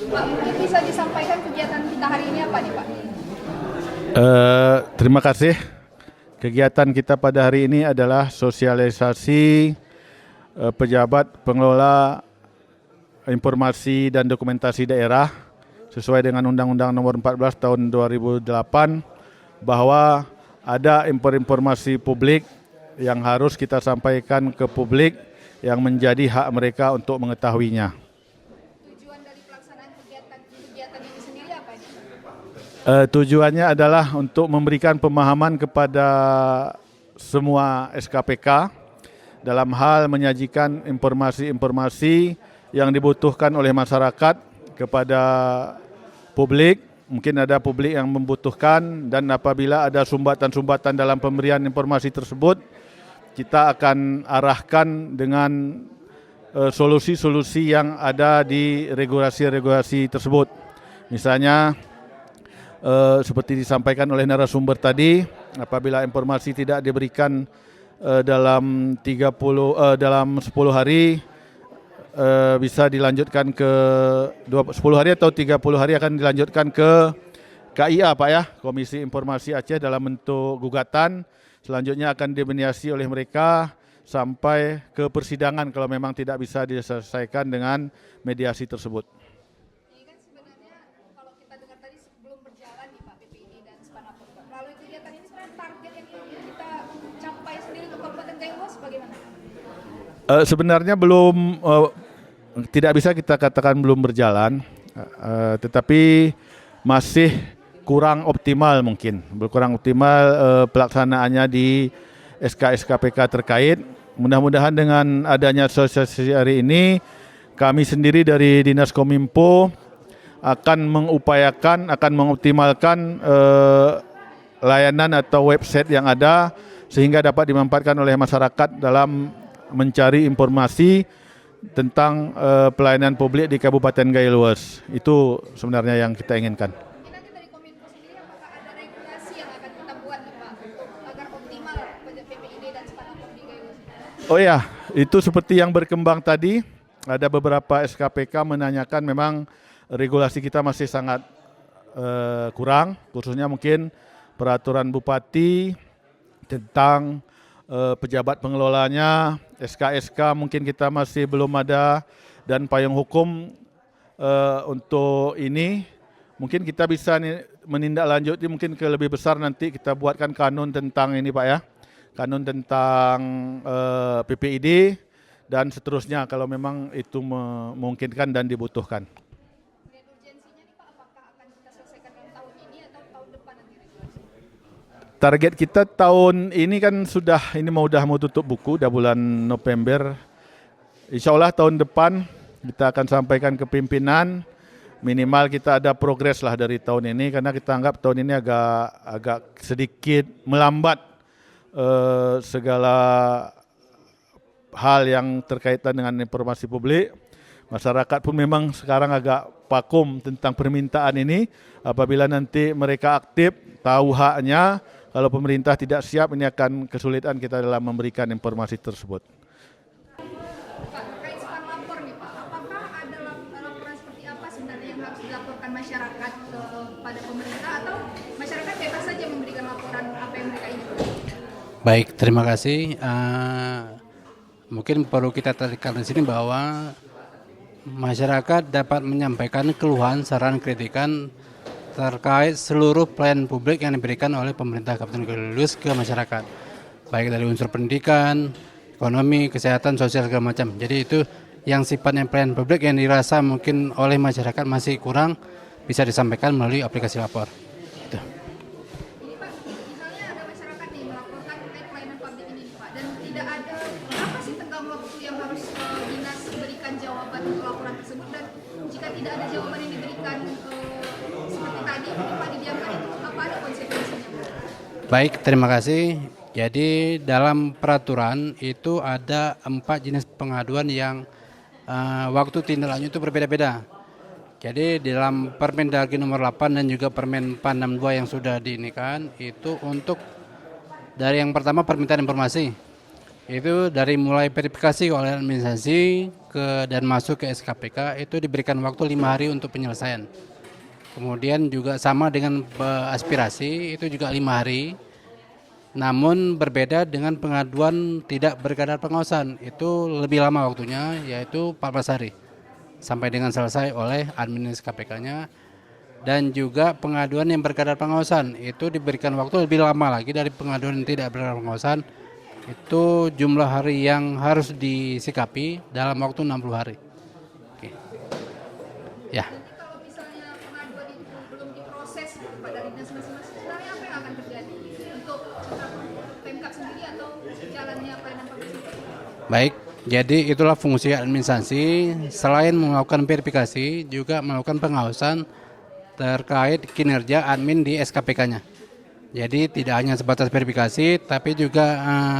Pak, mungkin bisa disampaikan kegiatan kita hari ini apa nih Pak? Terima kasih. Kegiatan kita pada hari ini adalah sosialisasi pejabat pengelola informasi dan dokumentasi daerah sesuai dengan Undang-Undang Nomor 14 Tahun 2008 bahwa ada informasi publik yang harus kita sampaikan ke publik yang menjadi hak mereka untuk mengetahuinya. Tujuan dari pelaksanaan kegiatan ini sendiri apa ini? Tujuannya adalah untuk memberikan pemahaman kepada semua SKPK dalam hal menyajikan informasi-informasi yang dibutuhkan oleh masyarakat kepada publik. Mungkin ada publik yang membutuhkan, dan apabila ada sumbatan-sumbatan dalam pemberian informasi tersebut, kita akan arahkan dengan solusi-solusi yang ada di regulasi-regulasi tersebut. Misalnya seperti disampaikan oleh narasumber tadi, apabila informasi tidak diberikan dalam 10 hari, bisa dilanjutkan ke 10 hari atau 30 hari akan dilanjutkan ke KIA Pak ya, Komisi Informasi Aceh, dalam bentuk gugatan. Selanjutnya akan dimediasi oleh mereka sampai ke persidangan kalau memang tidak bisa diselesaikan dengan mediasi tersebut. Ini kan sebenarnya kalau kita dengar tadi sebelum berjalan nih Pak PPID dan Sepanapor, melalui kegiatan ini sebenarnya target yang ingin kita capai sendiri untuk Kabupaten Kailua bagaimana? Sebenarnya belum, tidak bisa kita katakan belum berjalan, tetapi masih kurang optimal mungkin, kurang optimal pelaksanaannya di SK-SKPK terkait. Mudah-mudahan dengan adanya sosialisasi hari ini, kami sendiri dari Dinas Kominfo akan mengupayakan, akan mengoptimalkan layanan atau website yang ada sehingga dapat dimanfaatkan oleh masyarakat dalam mencari informasi tentang pelayanan publik di Kabupaten Gailues. Itu sebenarnya yang kita inginkan. Ini nanti dari Kominfo sendiri apakah ada regulasi yang akan kita buat nih Pak untuk agar optimal PPID dan Sepanapor di Kailua? Oh ya, itu seperti yang berkembang tadi, ada beberapa SKPK menanyakan memang regulasi kita masih sangat kurang, khususnya mungkin peraturan Bupati tentang pejabat pengelolanya, SK-SK mungkin kita masih belum ada, dan payung hukum untuk ini mungkin kita bisa menindaklanjuti mungkin ke lebih besar, nanti kita buatkan kanun tentang ini Pak ya, kanun tentang PPID dan seterusnya kalau memang itu memungkinkan dan dibutuhkan. Dan urgensinya nih Pak, apakah akan kita selesaikan dalam tahun ini atau tahun depan nanti regulasi? Target kita tahun ini kan ini mau tutup buku udah bulan November. Insya Allah tahun depan kita akan sampaikan ke pimpinan, minimal kita ada progres lah dari tahun ini, karena kita anggap tahun ini agak sedikit melambat segala hal yang terkaitan dengan informasi publik. Masyarakat pun memang sekarang agak vakum tentang permintaan ini. Apabila nanti mereka aktif, tahu haknya, kalau pemerintah tidak siap, ini akan kesulitan kita dalam memberikan informasi tersebut. Pak, terkait Sepanapor nih Pak, apakah ada laporan seperti apa sebenarnya yang harus dilaporkan masyarakat kepada pemerintah, atau masyarakat bebas saja memberikan laporan apa yang mereka inginkan? Baik, terima kasih. Mungkin perlu kita tekankan di sini bahwa masyarakat dapat menyampaikan keluhan, saran, kritikan terkait seluruh pelayanan publik yang diberikan oleh pemerintah Kabupaten Gailues ke masyarakat, baik dari unsur pendidikan, ekonomi, kesehatan, sosial, segala macam. Jadi itu yang sifatnya pelayanan publik yang dirasa mungkin oleh masyarakat masih kurang, bisa disampaikan melalui aplikasi lapor. Itu. Ini Pak, misalnya ada masyarakat nih melaporkan terkait pelayanan publik ini nih Pak, dan tidak ada apa sih tenggang waktu yang harus dinas berikan jawaban untuk laporan tersebut, dan jika tidak ada jawaban yang diberikan seperti tadi, ini Pak didiamkan, itu apa ada konsekuensinya? Baik, terima kasih. Jadi dalam peraturan itu ada 4 jenis pengaduan yang waktu tindak lanjut itu berbeda-beda. Jadi dalam Permendagri nomor 8 dan juga Permen PAN 62 yang sudah diinikan itu untuk dari yang pertama permintaan informasi. Itu dari mulai verifikasi oleh administrasi dan masuk ke SKPK itu diberikan waktu 5 hari untuk penyelesaian. Kemudian juga sama dengan aspirasi itu juga 5 hari. Namun berbeda dengan pengaduan tidak berkadar pengawasan, itu lebih lama waktunya, yaitu 14 hari sampai dengan selesai oleh admin SKPK-nya. Dan juga pengaduan yang berkadar pengawasan itu diberikan waktu lebih lama lagi dari pengaduan yang tidak berkadar pengawasan. Itu jumlah hari yang harus disikapi dalam waktu 60 hari. Oke. Ya. Jadi kalau misalnya pengaduan itu belum diproses pada dinas masing-masing, sebenarnya apa yang akan terjadi untuk Pemkab sendiri atau jalannya pelayanan publik sendiri? Baik, jadi itulah fungsi administrasi. Selain melakukan verifikasi, juga melakukan pengawasan terkait kinerja admin di SKPK-nya. Jadi tidak hanya sebatas verifikasi, tapi juga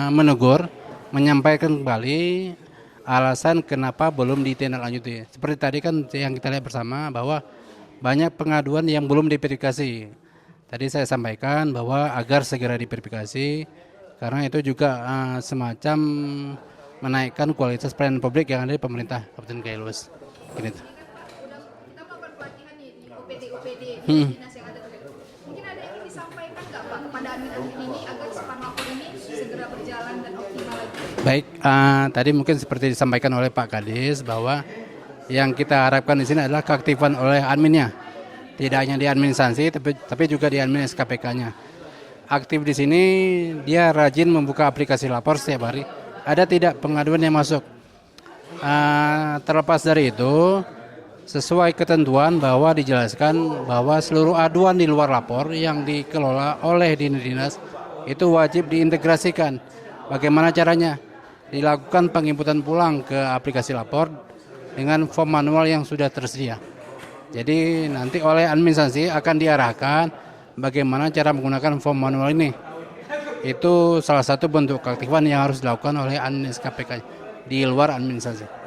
menegur, menyampaikan kembali alasan kenapa belum ditindaklanjuti. Seperti tadi kan yang kita lihat bersama bahwa banyak pengaduan yang belum diverifikasi. Tadi saya sampaikan bahwa agar segera diverifikasi, karena itu juga semacam menaikkan kualitas pelayanan publik yang ada di pemerintah Kabupaten Kailus. Gitu. Kita melakukan pelatihan nih di OPD di dinas yang ada tuh. Mungkin ada yang ingin disampaikan nggak Pak kepada admin ini agar SPAN lapor ini segera berjalan dan optimal lagi? Baik, tadi mungkin seperti disampaikan oleh Pak Kadis bahwa yang kita harapkan di sini adalah keaktifan oleh adminnya. Tidak hanya di administrasi tapi juga di admin SKPK-nya. Aktif di sini dia rajin membuka aplikasi lapor setiap hari. Ada tidak pengaduan yang masuk? Terlepas dari itu, sesuai ketentuan bahwa dijelaskan bahwa seluruh aduan di luar lapor yang dikelola oleh dinas itu wajib diintegrasikan. Bagaimana caranya? Dilakukan penginputan pulang ke aplikasi lapor dengan form manual yang sudah tersedia. Jadi nanti oleh administrasi akan diarahkan bagaimana cara menggunakan form manual ini. Itu salah satu bentuk keaktifan yang harus dilakukan oleh admin SKPK di luar administrasi.